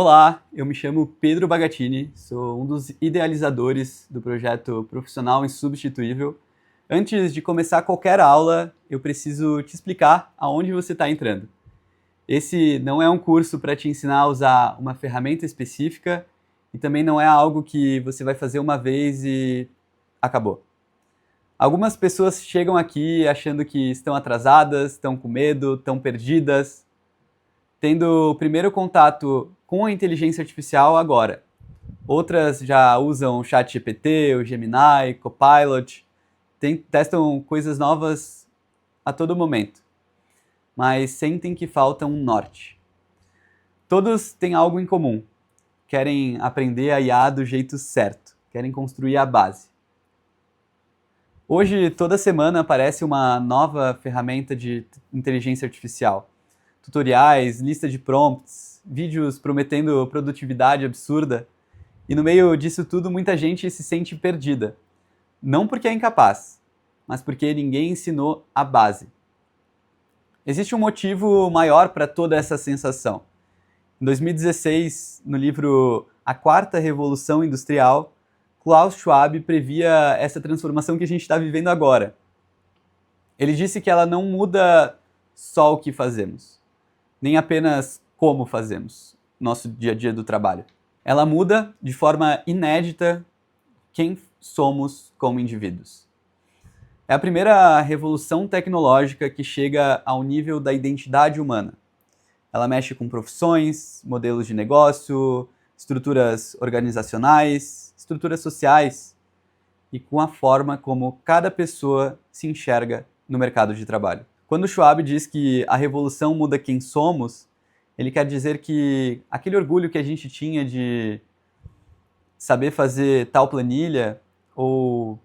Olá, eu me chamo Pedro Bagatini, sou um dos idealizadores do projeto Profissional Insubstituível. Antes de começar qualquer aula, eu preciso te explicar aonde você está entrando. Esse não é um curso para te ensinar a usar uma ferramenta específica e também não é algo que você vai fazer uma vez e acabou. Algumas pessoas chegam aqui achando que estão atrasadas, estão com medo, estão perdidas, tendo o primeiro contato com a inteligência artificial agora. Outras já usam o ChatGPT, o Gemini, Copilot, testam coisas novas a todo momento, mas sentem que falta um norte. Todos têm algo em comum, querem aprender a IA do jeito certo, querem construir a base. Hoje, toda semana aparece uma nova ferramenta de inteligência artificial. Tutoriais, lista de prompts, vídeos prometendo produtividade absurda. E no meio disso tudo, muita gente se sente perdida. Não porque é incapaz, mas porque ninguém ensinou a base. Existe um motivo maior para toda essa sensação. Em 2016, no livro A Quarta Revolução Industrial, Klaus Schwab previa essa transformação que a gente está vivendo agora. Ele disse que ela não muda só o que fazemos, nem apenas como fazemos nosso dia a dia do trabalho. Ela muda de forma inédita quem somos como indivíduos. É a primeira revolução tecnológica que chega ao nível da identidade humana. Ela mexe com profissões, modelos de negócio, estruturas organizacionais, estruturas sociais e com a forma como cada pessoa se enxerga no mercado de trabalho. Quando Schwab diz que a revolução muda quem somos, ele quer dizer que aquele orgulho que a gente tinha de saber fazer tal planilha, ou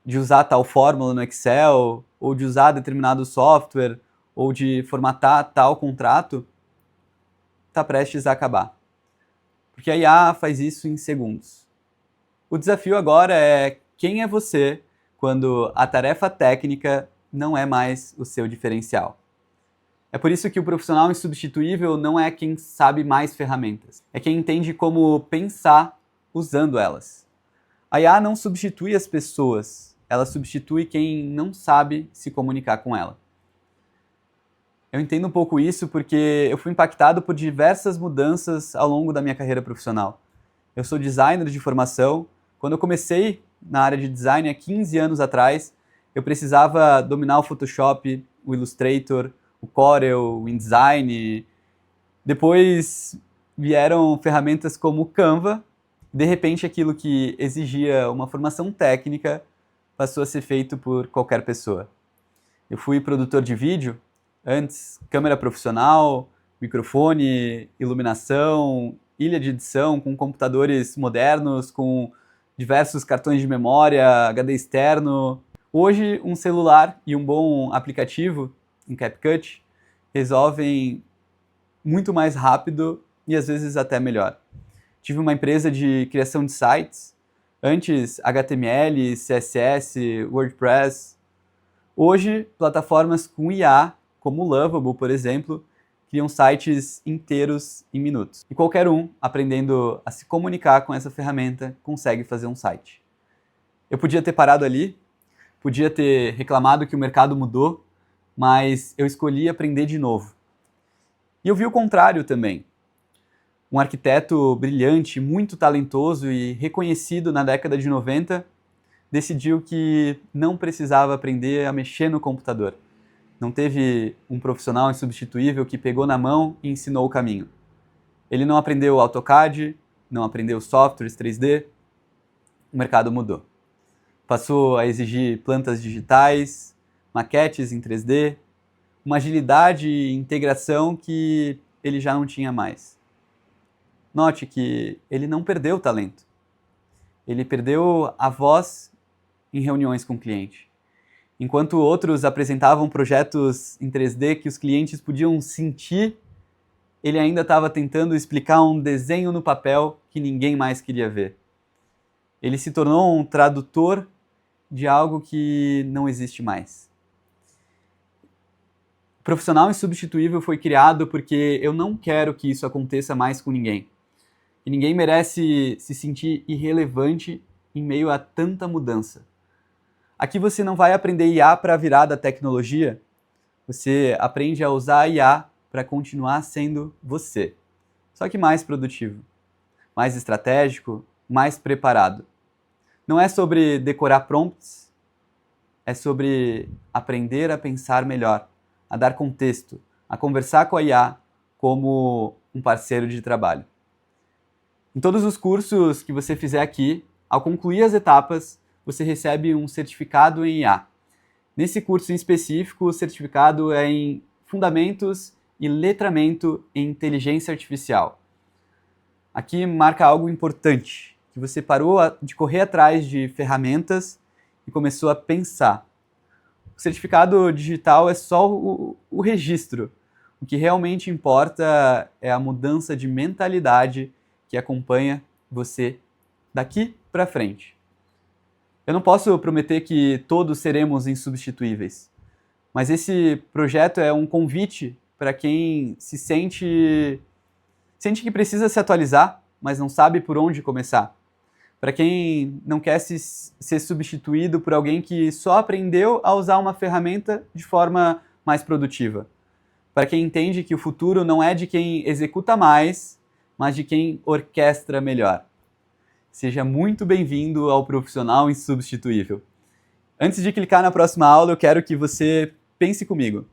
de usar tal fórmula no Excel, ou de usar determinado software, ou de formatar tal contrato, está prestes a acabar. Porque a IA faz isso em segundos. O desafio agora é quem é você quando a tarefa técnica não é mais o seu diferencial. É por isso que o profissional insubstituível não é quem sabe mais ferramentas, é quem entende como pensar usando elas. A IA não substitui as pessoas, ela substitui quem não sabe se comunicar com ela. Eu entendo um pouco isso porque eu fui impactado por diversas mudanças ao longo da minha carreira profissional. Eu sou designer de formação. Quando eu comecei na área de design há 15 anos atrás, eu precisava dominar o Photoshop, o Illustrator, o Corel, o InDesign. Depois vieram ferramentas como o Canva. De repente, aquilo que exigia uma formação técnica passou a ser feito por qualquer pessoa. Eu fui produtor de vídeo, antes câmera profissional, microfone, iluminação, ilha de edição com computadores modernos, com diversos cartões de memória, HD externo. Hoje, um celular e um bom aplicativo, um CapCut, resolvem muito mais rápido e às vezes até melhor. Tive uma empresa de criação de sites, antes HTML, CSS, WordPress. Hoje, plataformas com IA, como o Lovable, por exemplo, criam sites inteiros em minutos. E qualquer um, aprendendo a se comunicar com essa ferramenta, consegue fazer um site. Eu podia ter parado ali, podia ter reclamado que o mercado mudou, mas eu escolhi aprender de novo. E eu vi o contrário também. Um arquiteto brilhante, muito talentoso e reconhecido na década de 90, decidiu que não precisava aprender a mexer no computador. Não teve um profissional insubstituível que pegou na mão e ensinou o caminho. Ele não aprendeu AutoCAD, não aprendeu softwares 3D, o mercado mudou. Passou a exigir plantas digitais, maquetes em 3D, uma agilidade e integração que ele já não tinha mais. Note que ele não perdeu o talento. Ele perdeu a voz em reuniões com o cliente. Enquanto outros apresentavam projetos em 3D que os clientes podiam sentir, ele ainda estava tentando explicar um desenho no papel que ninguém mais queria ver. Ele se tornou um tradutor de algo que não existe mais. O profissional insubstituível foi criado porque eu não quero que isso aconteça mais com ninguém. E ninguém merece se sentir irrelevante em meio a tanta mudança. Aqui você não vai aprender IA para virar da tecnologia, você aprende a usar a IA para continuar sendo você. Só que mais produtivo, mais estratégico, mais preparado. Não é sobre decorar prompts, é sobre aprender a pensar melhor, a dar contexto, a conversar com a IA como um parceiro de trabalho. Em todos os cursos que você fizer aqui, ao concluir as etapas, você recebe um certificado em IA. Nesse curso em específico, o certificado é em Fundamentos e Letramento em Inteligência Artificial. Aqui marca algo importante, que você parou de correr atrás de ferramentas e começou a pensar. O certificado digital é só o registro. O que realmente importa é a mudança de mentalidade que acompanha você daqui para frente. Eu não posso prometer que todos seremos insubstituíveis, mas esse projeto é um convite para quem sente que precisa se atualizar, mas não sabe por onde começar. Para quem não quer ser substituído por alguém que só aprendeu a usar uma ferramenta de forma mais produtiva. Para quem entende que o futuro não é de quem executa mais, mas de quem orquestra melhor. Seja muito bem-vindo ao Profissional Insubstituível. Antes de clicar na próxima aula, eu quero que você pense comigo.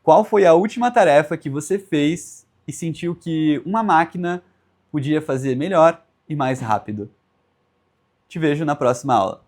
Qual foi a última tarefa que você fez e sentiu que uma máquina podia fazer melhor e mais rápido? Te vejo na próxima aula.